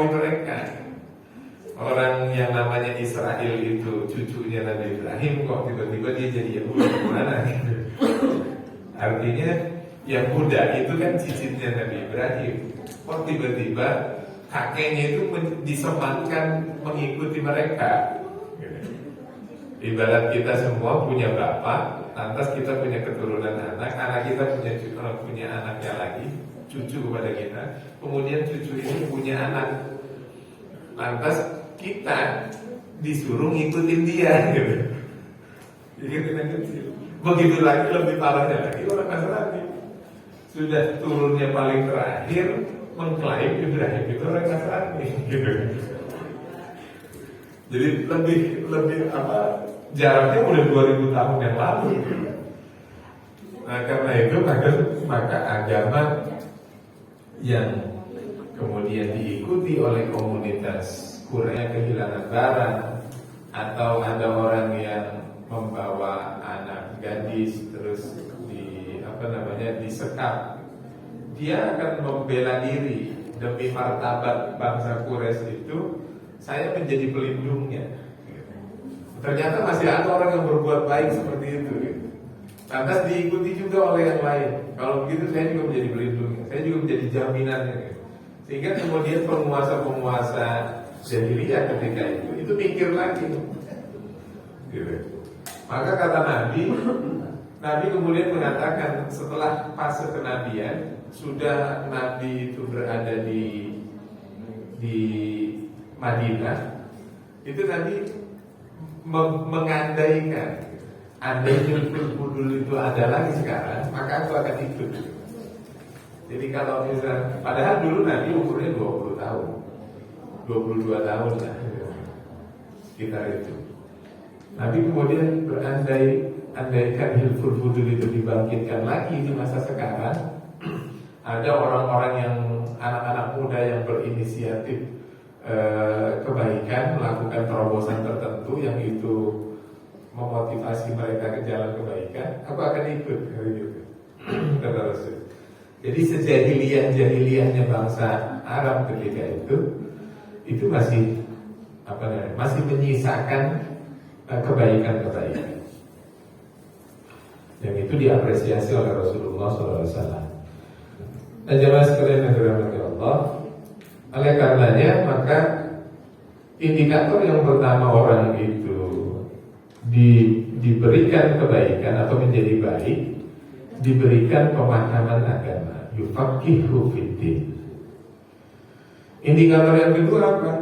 melampaui mereka. Orang yang namanya Israel itu cucunya Nabi Ibrahim, kok tiba-tiba dia jadi Yahudi gimana gitu. Artinya Yahuda itu kan cicitnya Nabi Ibrahim, kok tiba-tiba kakeknya itu disematkan mengikuti mereka gitu. Ibarat kita semua punya bapak, lantas kita punya keturunan anak kita punya anaknya lagi, cucu kepada kita, kemudian cucu ini punya anak, lantas kita disuruh ngikutin dia gitu. Jadi kecil. Begitu lagi lebih parahnya lagi orang Nasrani sudah turunnya paling terakhir mengklaim Ibrahim itu orang Nasrani gitu. Jadi lebih apa, jaraknya udah 2000 tahun yang lalu. Nah karena itu maka agama yang kemudian diikuti oleh komunitas Quraisy kehilangan barang, atau ada orang yang membawa anak gadis terus disekap, dia akan membela diri demi martabat bangsa Quraisy itu. Saya menjadi pelindungnya. Ternyata masih ada orang yang berbuat baik seperti itu. Lantas diikuti juga oleh yang lain. Kalau begitu saya juga menjadi pelindungnya, saya juga menjadi jaminannya. Sehingga kemudian penguasa-penguasa jahiliyah ketika itu mikir lagi. Gitu. Maka kata Nabi kemudian mengatakan setelah fase kenabian, sudah Nabi itu berada di Madinah, itu Nabi mengandaikan, andainya Budul itu ada lagi sekarang, maka aku akan ikut. Jadi kalau misalnya, padahal dulu Nabi umurnya 20 tahun 22 tahun lah sekitar itu. Nabi kemudian andaikan Hilful Fudul itu dibangkitkan lagi di masa sekarang, ada orang-orang yang anak-anak muda yang berinisiatif kebaikan, melakukan terobosan tertentu yang itu memotivasi mereka ke jalan kebaikan, aku akan ikut kata Rasul. Jadi sejahiliyahnya bangsa Arab ketika itu masih masih menyisakan kebaikan-kebaikan, yang itu diapresiasi oleh Rasulullah SAW. Dan jemaah sekalian yang dirahmati Allah, oleh karenanya maka indikator yang pertama orang itu diberikan kebaikan atau menjadi baik, diberikan pemahaman agama, yufaqihu fiddin. Indikator yang kedua apa?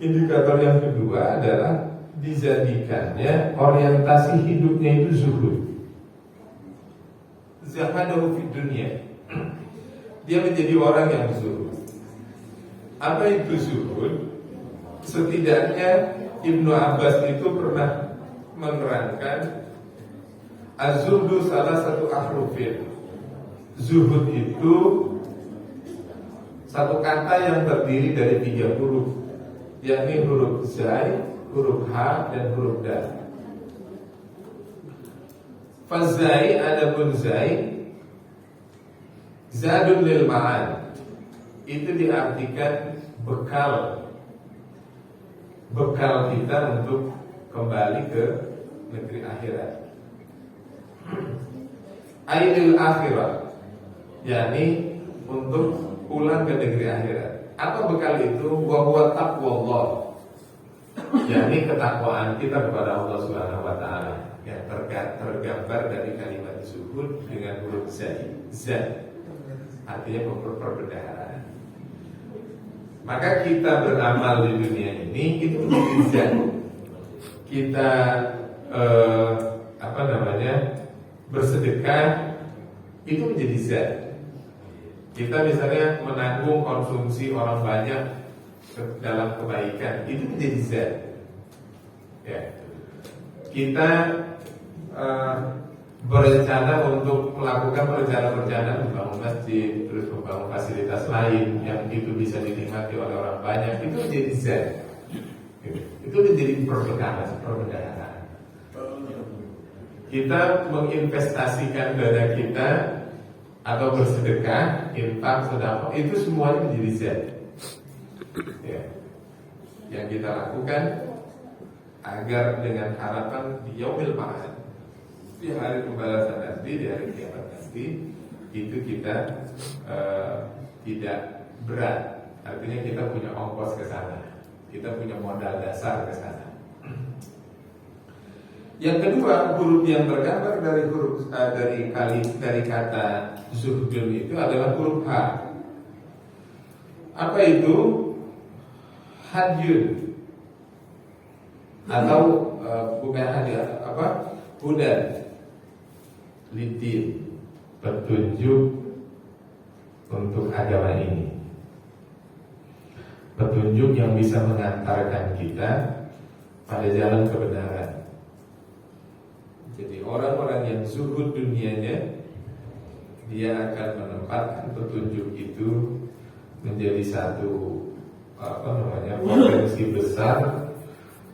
Indikator yang kedua adalah dijadikannya orientasi hidupnya itu zuhud. Zahadahu fid dunya. Dia menjadi orang yang zuhud. Apa itu zuhud? Setidaknya Ibnu Abbas itu pernah menerangkan az-zuhdu salah satu ahrufin. Zuhud itu satu kata yang terdiri dari 3 huruf, yakni huruf zai, huruf ha, dan huruf dal. Fazai adapun zai zadun lil ma'an, itu diartikan bekal kita untuk kembali ke negeri akhirat. Ailil akhirat, yakni untuk pulang ke negeri akhirat. Apa bekal itu? Wa huwa taqwallah, yakni ketakwaan kita kepada Allah Subhanahu wa taala, yang tergambar dari kalimat zuhud dengan huruf zai. Artinya perbendaharaan. Maka kita beramal di dunia ini itu menjadi zat. Kita bersedekah itu menjadi zat. Kita misalnya menanggung konsumsi orang banyak dalam kebaikan, itu menjadi zat. Ya. Kita berencana untuk melakukan perencanaan membangun masjid, terus membangun fasilitas lain yang itu bisa dinikmati oleh orang banyak, itu menjadi zat. Itu menjadi perbendaharaan. Kita menginvestasikan dana kita atau bersedekah, infak, sedekah, itu semuanya menjadi zat. Ya. Yang kita lakukan agar dengan harapan di yaumil ma'ad, di hari pembalasan nanti, di hari kiamat nanti, itu kita tidak berat. Artinya kita punya ongkos ke sana, kita punya modal dasar ke sana. Yang kedua, huruf yang tergambar dari kata zuhdun itu adalah huruf H. Apa itu? Hadyun, atau bukan hadiah, apa? Hudan lidin, petunjuk untuk agama ini, petunjuk yang bisa mengantarkan kita pada jalan kebenaran. Jadi orang-orang yang zuhud dunianya, dia akan menempatkan petunjuk itu menjadi satu potensi besar.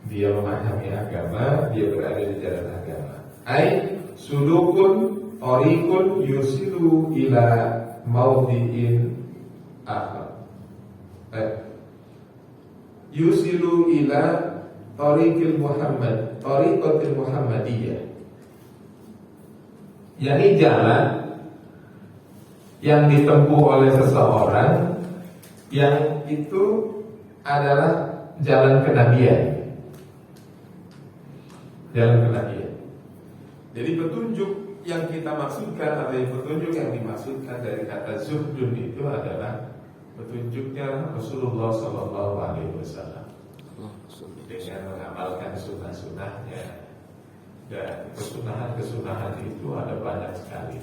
Dia memahami agama, dia berada di jalan agama. Ai sulukun orikun yusilu ila maudhi'in akhar. Yusilu ila tariqil Muhammad, tariqatil Muhammadiyah. Yakni jalan yang ditempuh oleh seseorang yang itu adalah jalan kenabian. Jalan kenabian. Jadi petunjuk yang kita maksudkan atau petunjuk yang dimaksudkan dari kata zuhdun itu adalah petunjuknya Rasulullah SAW dengan mengamalkan sunnah-sunnahnya. Dan kesunahan itu ada banyak sekali.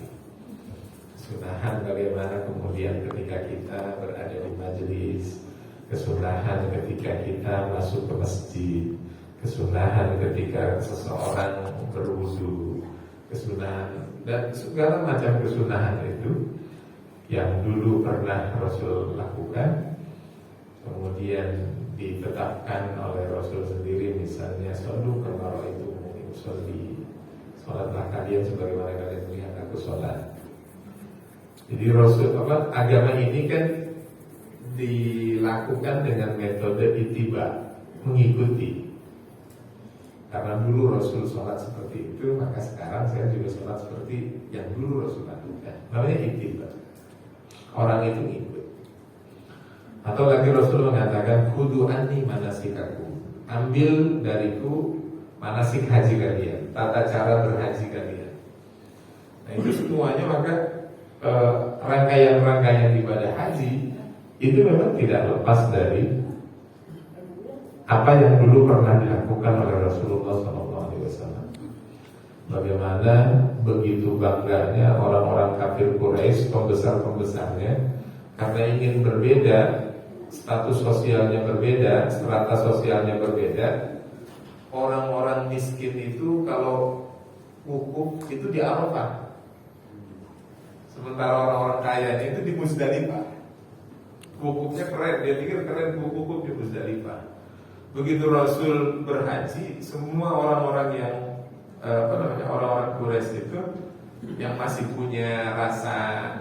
Kesunahan bagaimana kemudian ketika kita berada di majelis, kesunahan ketika kita masuk ke masjid, kesunahan ketika seseorang berwudu, kesunahan dan segala macam kesunahan itu yang dulu pernah Rasul lakukan, kemudian ditetapkan oleh Rasul sendiri, misalnya sallu kama ra'aitumuni usolli, sholatlah kalian sebagaimana kalian melihat aku sholat. Jadi Rasul agama ini kan dilakukan dengan metode ittiba, mengikuti. Karena dulu Rasul sholat seperti itu, maka sekarang saya juga sholat seperti yang dulu Rasul lakukan. Namanya ittiba. Orang itu ngikut. Atau lagi Rasul mengatakan khudu anni manasikakum, ambil dariku manasik haji kalian, tata cara berhaji kalian. Nah itu semuanya maka rangkaian-rangkaian ibadah haji itu memang tidak lepas dari apa yang dulu pernah dilakukan oleh Rasulullah SAW. Bagaimana begitu bangganya orang-orang kafir Quraisy, pembesar-pembesarnya, karena ingin berbeda, status sosialnya berbeda, strata sosialnya berbeda. Orang-orang miskin itu kalau wukuf itu di Arafah, sementara orang-orang kaya itu di Muzdalifah. Wukufnya keren, dia pikir keren wukuf di Muzdalifah. Begitu Rasul berhaji, semua orang-orang yang orang-orang Quraisy itu yang masih punya rasa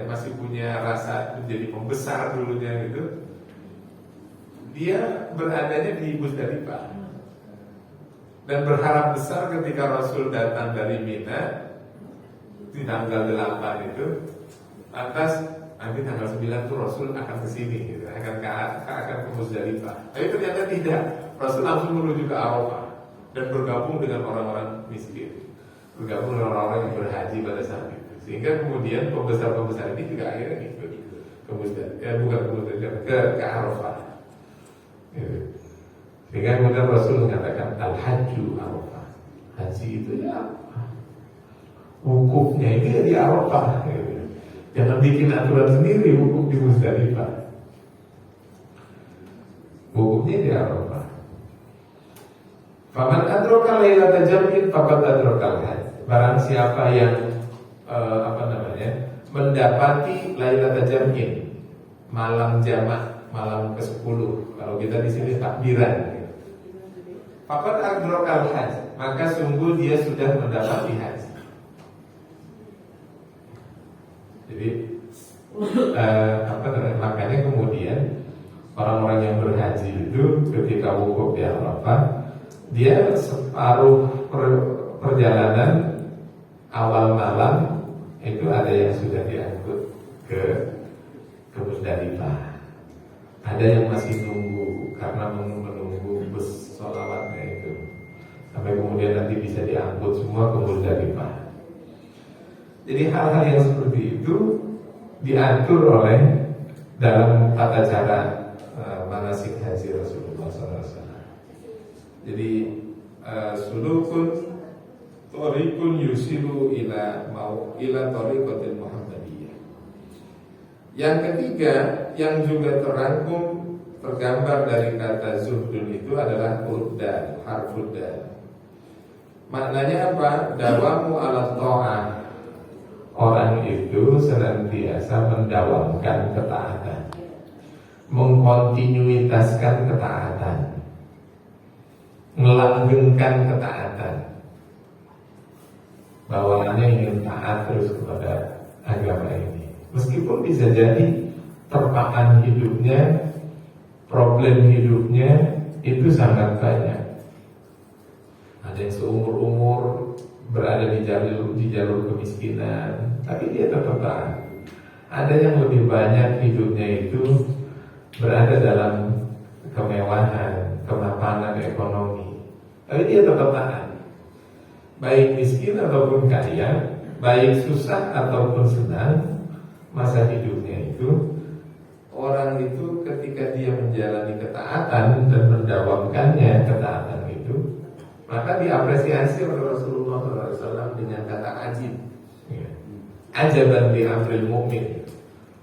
masih punya rasa menjadi pembesar dulunya gitu, dia beradanya di Muzdalifah dan berharap besar ketika Rasul datang dari Mina di tanggal 8 itu, lantas nanti tanggal 9 tuh Rasul akan ke sini gitu, akan ke Muzdalifah. Tapi ternyata tidak, Rasul langsung menuju ke Arafah dan bergabung dengan orang-orang miskin, bergabung dengan orang-orang yang berhaji pada saat itu. Sehingga kemudian pembesar-pembesar ini juga akhirnya ikut ke Muzdalifah, ke Arafah. Gitu. Sehingga kemudian Rasul mengatakan al-hajju Arafah. Haji itu ya wukufnya ini di Arafah. Gitu. Jangan bikin aturan sendiri wukuf di Muzdalifah. Wukufnya di Arafah. Faman adroka lailata jam'in faqad adrokal hajj. Barang siapa yang mendapati lailata jam'in, malam jamak, malam ke-10. Kalau kita di sini takbiran. Faqad adrokal hajj, maka sungguh dia sudah mendapati haji. Jadi makanya kemudian orang-orang yang berhaji itu ketika wukuf di Arafah, dia separuh perjalanan awal malam itu ada yang sudah diangkut ke Musdalifah. Ada yang masih nunggu karena menunggu bus sholawatnya itu sampai kemudian nanti bisa diangkut semua ke Musdalifah. Jadi hal-hal yang seperti itu diatur oleh dalam tata cara manasik haji Rasulullah SAW. Jadi sulukun thoriqun yusilu ila thoriqatil Muhammadiyah. Yang ketiga yang juga terangkum tergambar dari kata zuhdun itu adalah huruf dal, harfud dal. Maknanya apa? Dawamu ala ta'ah. Orang itu senantiasa mendawamkan ketaatan, mengkontinuitaskan ketaatan, melanggengkan ketaatan. Bawaannya ingin taat terus kepada agama ini. Meskipun bisa jadi terpaan hidupnya, problem hidupnya itu sangat banyak. Ada yang seumur-umur berada di jalur kemiskinan, tapi dia tetap taat. Ada yang lebih banyak hidupnya itu berada dalam kemewahan, kemapanan ekonomi, tapi dia tetap taat. Baik miskin ataupun kaya, baik susah ataupun senang, masa hidupnya itu orang itu ketika dia menjalani ketaatan dan mendawamkannya ketaatan itu, maka diapresiasi oleh Rasulullah SAW dengan kata ajib. Ajaban bi amril mu'min.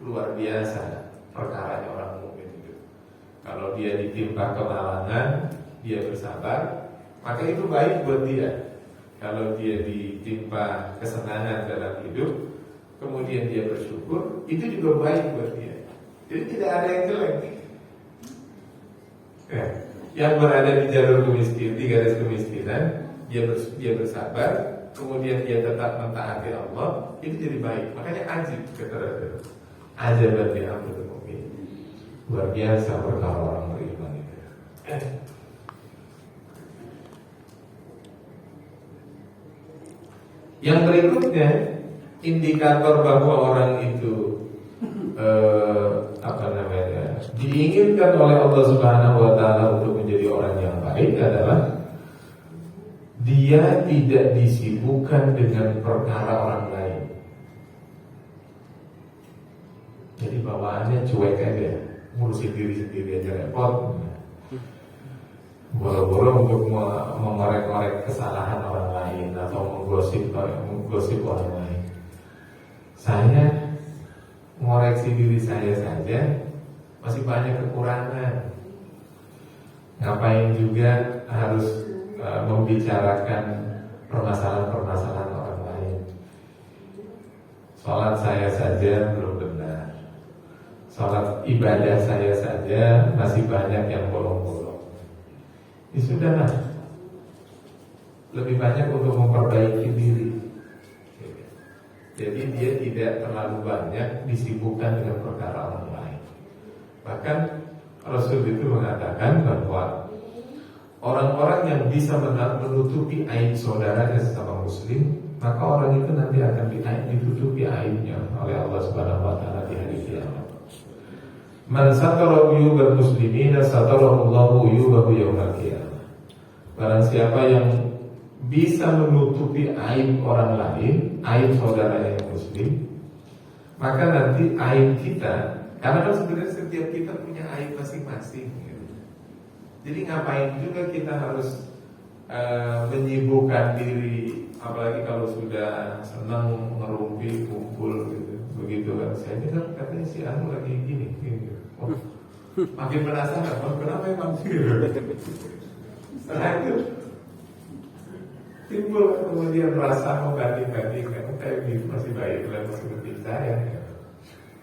Luar biasa perkaranya orang mukmin itu. Kalau dia ditimpa kemalangan, dia bersabar, maka itu baik buat dia. Kalau dia ditimpa kesenangan dalam hidup, kemudian dia bersyukur, itu juga baik buat dia. Jadi tidak ada yang jelek. Ya. Yang berada di jalur kemiskinan, di garis kemiskinan, dia bersabar, kemudian dia tetap mentaati Allah, itu jadi baik. Makanya ajib kata Rasul. Ajaban bi amril mu'min. Luar biasa perkara orang beriman itu. Yang berikutnya, indikator bahwa orang itu diinginkan oleh Allah Subhanahu wa taala untuk menjadi orang yang baik adalah dia tidak disibukkan dengan perkara orang lain. Jadi bawaannya cuek aja, ngurusin diri sendiri aja repot. Boro-boro untuk mengorek-orek kesalahan orang lain atau menggosip orang lain. Saya mengoreksi diri saya saja masih banyak kekurangan. Ngapain juga harus membicarakan permasalahan-permasalahan orang lain. Sholat saya saja belum benar. Sholat ibadah saya saja masih banyak yang bolong-bolong. Ya sudahlah, lebih banyak untuk memperbaiki diri. Jadi dia tidak terlalu banyak disibukkan dengan perkara orang lain. Bahkan Rasul itu mengatakan bahwa orang-orang yang bisa menutupi aib saudaranya sesama muslim, maka orang itu nanti akan ditutupi aibnya oleh Allah Subhanahu wa taala di hari kiamat. Man satara uyubal muslimina satarallahu uyubahu yaumil qiyamah. Barang siapa yang bisa menutupi aib orang lain, aib saudara yang muslim, maka nanti aib kita, karena kan sebenarnya setiap kita punya aib masing-masing gitu. Jadi ngapain juga kita harus menyibukkan diri, apalagi kalau sudah senang ngerumpi, kumpul gitu. Begitu kan, saya dengar katanya si Anu lagi gini. Oh, makin penasaran, kenapa emang gitu? Setelah itu timbul kemudian rasa mau banding-bandingkan, kayak gitu masih baik lah seperti saya.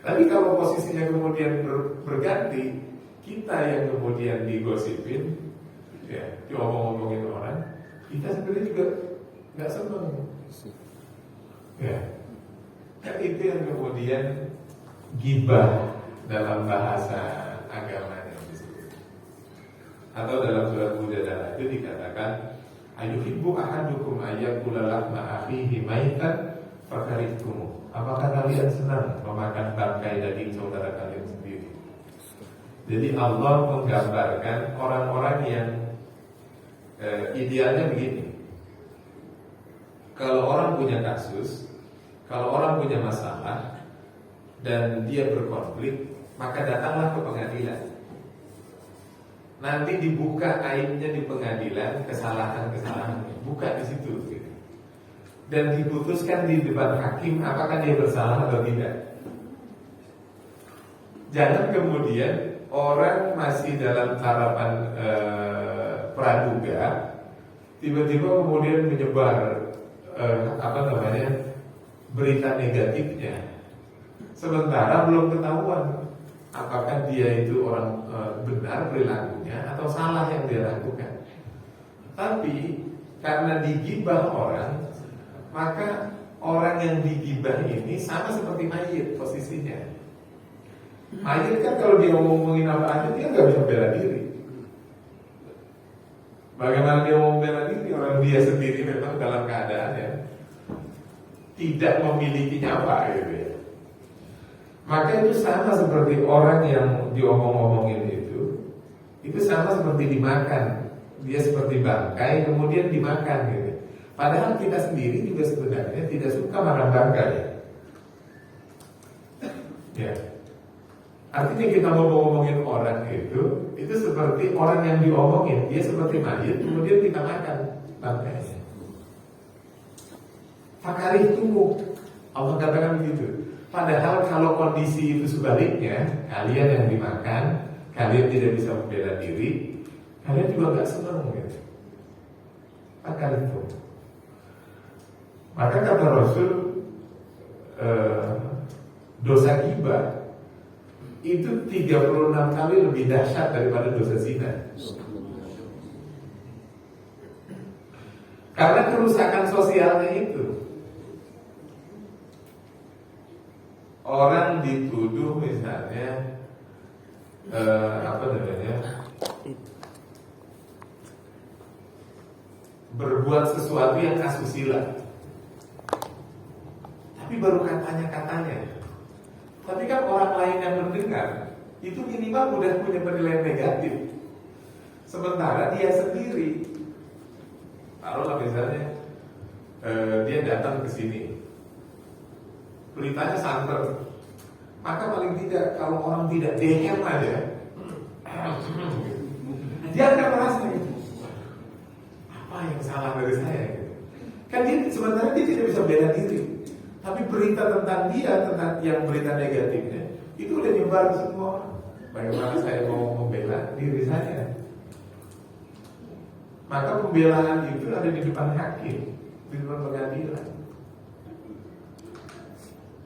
Tapi kalau posisinya kemudian berganti, kita yang kemudian digosipin, ya, ngomongin orang, kita sebenarnya juga nggak senang. Ya, kan itu yang kemudian gibah dalam bahasa agamanya. Atau dalam surat Mujadalah itu dikatakan, ayuhibbu ahadukum ayyakula lahma akhihi maitan fakarihtumuh. Apakah kalian senang memakan bangkai daging saudara kalian sendiri? Jadi Allah menggambarkan orang-orang yang idealnya begini. Kalau orang punya kasus, kalau orang punya masalah dan dia berkonflik, maka datanglah ke pengadilan. Nanti dibuka aibnya di pengadilan, kesalahan-kesalahan buka di situ, gitu. Dan diputuskan di depan hakim apakah dia bersalah atau tidak. Jangan kemudian orang masih dalam tahapan praduga, tiba-tiba kemudian menyebar berita negatifnya, sementara belum ketahuan apakah dia itu orang benar perilakunya atau salah yang dia lakukan. Tapi karena digibah orang, maka orang yang digibah ini sama seperti mayit posisinya. Mayit kan kalau dia ngomongin apa aja dia nggak bisa bela diri. Bagaimana dia mau bela diri orang dia sendiri memang dalam keadaan yang tidak memiliki nyawa, gitu ya. Maka itu sama seperti orang yang diomong-omongin itu sama seperti dimakan. Dia seperti bangkai kemudian dimakan, gitu. Padahal kita sendiri juga sebenarnya tidak suka makan bangkai. Ya. Artinya kita mau ngomongin orang itu seperti orang yang diomongin. Dia seperti mayit kemudian kita makan bangkainya. Fakarihtumuh, Allah katakan begitu. Padahal kalau kondisi itu sebaliknya, kalian yang dimakan, kalian tidak bisa membela diri, kalian juga gak senang, gitu. Fakarihtumuh. Maka kata Rasul, dosa ghibah itu 36 kali lebih dahsyat daripada dosa zina. Karena kerusakan sosialnya itu. Orang dituduh misalnya berbuat sesuatu yang asusila, tapi baru katanya. Tapi kan orang lain yang mendengar itu minimal udah punya penilaian negatif. Sementara dia sendiri, taruhlah misalnya dia datang ke sini, beritanya santer, maka paling tidak kalau orang tidak DM aja, dia akan merasa gitu, apa yang salah dari saya? Gitu. Kan dia sebenarnya dia tidak bisa bela diri. Tapi berita tentang dia, tentang yang berita negatifnya, itu udah nyebar ke semua orang. Bagaimana saya mau membela diri saya? Maka pembelaan itu ada di depan hakim, di depan pengadilan.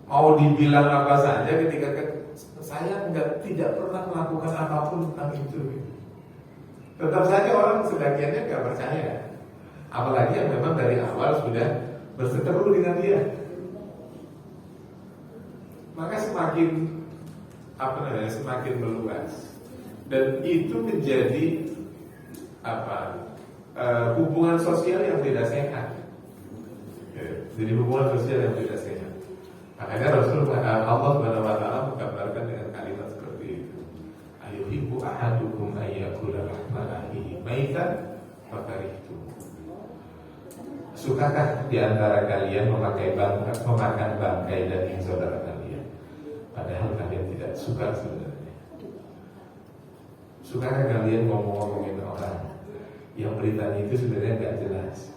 Mau dibilang apa saja ketika saya tidak pernah melakukan apapun tentang itu. Tetap saja orang sebagiannya nggak percaya. Apalagi yang memang dari awal sudah berseteru dengan dia. Maka semakin meluas, dan itu menjadi hubungan sosial yang tidak sehat. Jadi hubungan sosial yang tidak sehat. Makanya Allah Subhanahu wa taala menggambarkan dengan kalimat seperti itu. Ayuhibbu ahadukum ayyakula lahma akhihi maitan fakarihtumuh. Sukakah di antara kalian memakan bangkai daging saudara kalian? Padahal kalian tidak suka sebenarnya. Sukakah kalian ngomong-ngomongin orang yang beritanya itu sebenarnya nggak jelas?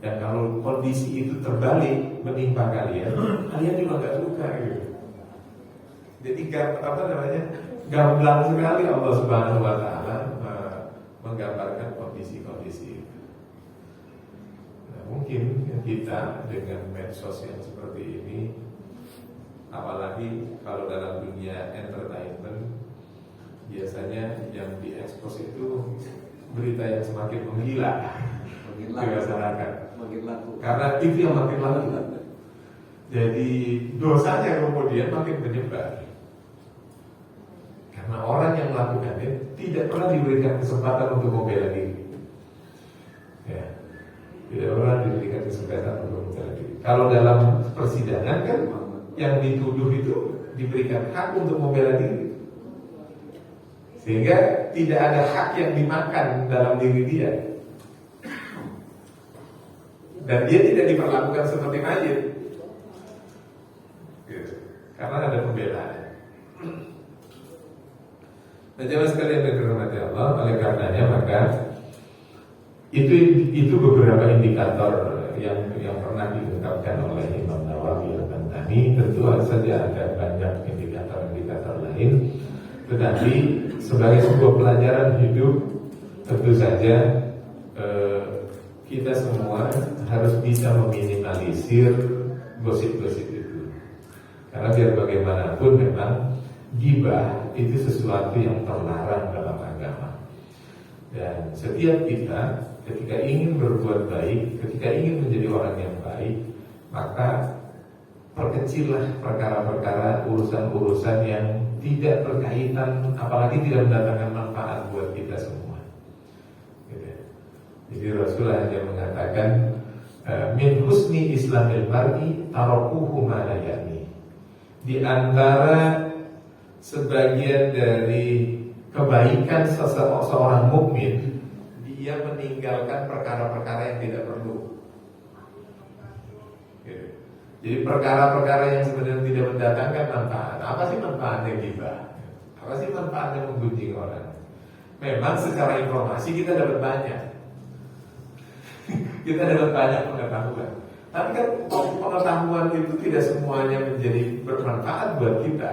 Dan kalau kondisi itu terbalik menimpa kalian, kalian juga nggak suka, gitu. Jadi gamblang sekali Allah Subhanahu wa taala menggambarkan kondisi-kondisi itu. Nah, mungkin kita dengan medsos yang seperti ini, apalagi kalau dalam dunia entertainment, biasanya yang diekspos itu berita yang semakin menggila di masyarakat. Karena itu yang makin laku. Jadi dosanya kemudian makin menyebar. Karena Karena orang yang melakukannya tidak pernah diberikan kesempatan untuk membela diri. Ya, tidak pernah diberikan kesempatan untuk membela diri. Kalau dalam persidangan kan yang dituduh itu diberikan hak untuk membela diri, sehingga tidak ada hak yang dimakan dalam diri dia, dan dia tidak diperlakukan seperti mayit, gitu. Karena ada pembelaan. Nah, jemaah sekalian yang dirahmati Allah, oleh karenanya maka itu beberapa indikator yang pernah diungkapkan oleh Imam Nawawi Al-Bantani. Tentu saja ada banyak indikator-indikator lain, tetapi sebagai sebuah pelajaran hidup tentu saja kita semua harus bisa meminimalisir gosip-gosip itu. Karena biar bagaimanapun memang ghibah itu sesuatu yang terlarang dalam agama. Dan setiap kita ketika ingin berbuat baik, ketika ingin menjadi orang yang baik, maka perkecillah perkara-perkara, urusan-urusan yang tidak berkaitan, apalagi tidak mendatangkan manfaat buat kita semua. Gitu. Jadi Rasulullah hanya mengatakan min husni islamil mar'i tarakuhu ma la ya'ni. Di antara sebagian dari kebaikan seorang mukmin, dia meninggalkan perkara-perkara yang tidak perlu. Gitu. Jadi perkara-perkara yang sebenarnya tidak mendatangkan manfaat. Apa sih manfaatnya ghibah? Apa sih manfaatnya menggunjing orang? Memang secara informasi kita dapat banyak. Kita dapat banyak pengetahuan. Tapi kan pengetahuan itu tidak semuanya menjadi bermanfaat buat kita.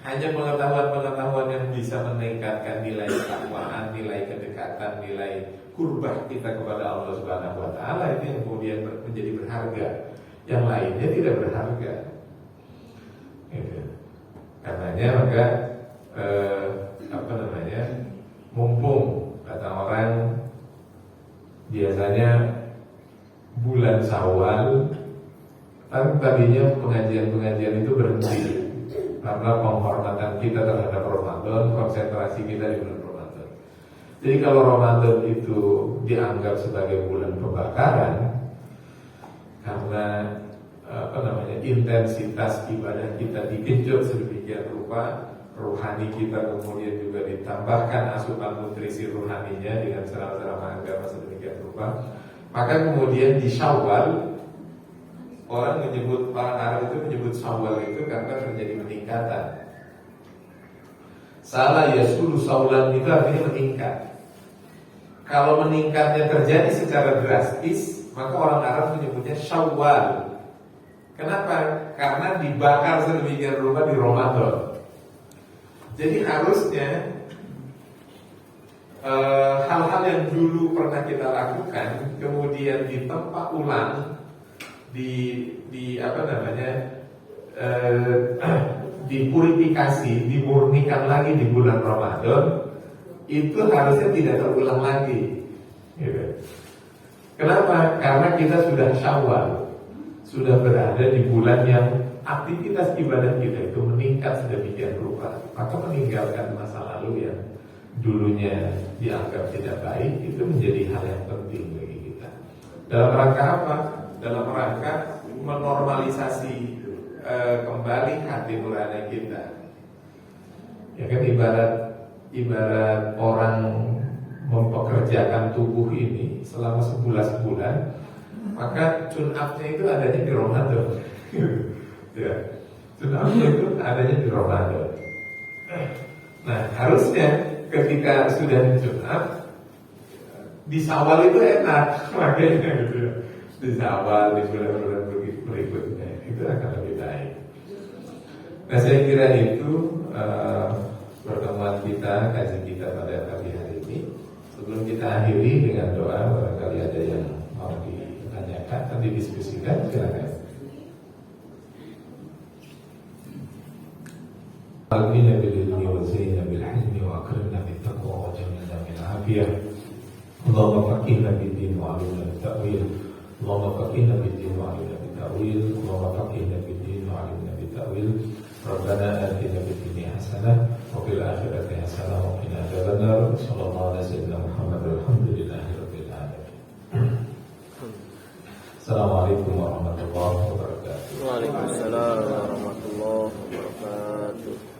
Hanya pengetahuan-pengetahuan yang bisa meningkatkan nilai ketakwaan, nilai kedekatan, nilai kurbah kita kepada Allah Subhanahu wa Ta'ala, itu yang kemudian menjadi berharga. Yang lainnya tidak berharga. Gitu. Karenanya maka mumpung kata orang biasanya bulan Syawal, kan tadinya pengajian-pengajian itu berhenti karena penghormatan kita terhadap Ramadan, konsentrasi kita di bulan Ramadan. Jadi kalau Ramadan itu dianggap sebagai bulan pembakaran, karena intensitas ibadah kita digenjot sedemikian rupa, rohani kita kemudian juga ditambahkan asupan nutrisi rohaninya dengan ceramah-ceramah agama sedemikian rupa, maka kemudian di Syawal orang Arab itu menyebut Syawal itu karena terjadi peningkatan. Salah yasulu saulan itu artinya meningkat. Kalau meningkatnya terjadi secara drastis, maka orang Arab menyebutnya Syawal. Kenapa? Karena dibakar sedemikian rupa di Ramadan. Jadi harusnya hal-hal yang dulu pernah kita lakukan kemudian ditempa ulang, dipurifikasi, dimurnikan lagi di bulan Ramadan, itu harusnya tidak terulang lagi. Gitu. Kenapa? Karena kita sudah Syawal, sudah berada di bulan yang aktivitas ibadah kita itu meningkat sedemikian rupa, maka meninggalkan masa lalu yang dulunya dianggap tidak baik itu menjadi hal yang penting bagi kita. Dalam rangka apa? Dalam rangka menormalisasi kembali hati nurani kita. Ya kan, ibarat orang mempekerjakan tubuh ini selama 11 bulan, maka tune-up-nya itu adanya di Ramadan. Ya, tune-up-nya itu adanya di Ramadan. Nah, harusnya ketika sudah di tune-up, di Syawal itu enak, makanya gitu ya. Di Syawal, di bulan-bulan berikutnya itu akan lebih baik. Nah, saya kira itu pertemuan kita, kajian kita pada pagi hari ini. Sebelum kita akhiri dengan doa, barangkali ada yang mau ditanyakan atau didiskusikan, silakan. Alhamdulillah bililmi wa zaina bilhilmi wa akrimna bittaqwa wa jamilna bil'afiyah. Allahumma faqihna bid-din wa 'allimna bit-ta'wil. Allahumma faqihna bid-din wa 'allimna bit-ta'wil. Allahumma faqihna bid-din wa 'allimna bit-ta'wil. Rabbana atina fid dunya hasanah wa fil akhirati hasanah wa qina adzabannar. Sallallahu alaihi wasallam Muhammad walhamdulillahirabbil alamin. Assalamualaikum warahmatullahi wabarakatuh. Waalaikumsalam warahmatullahi wabarakatuh.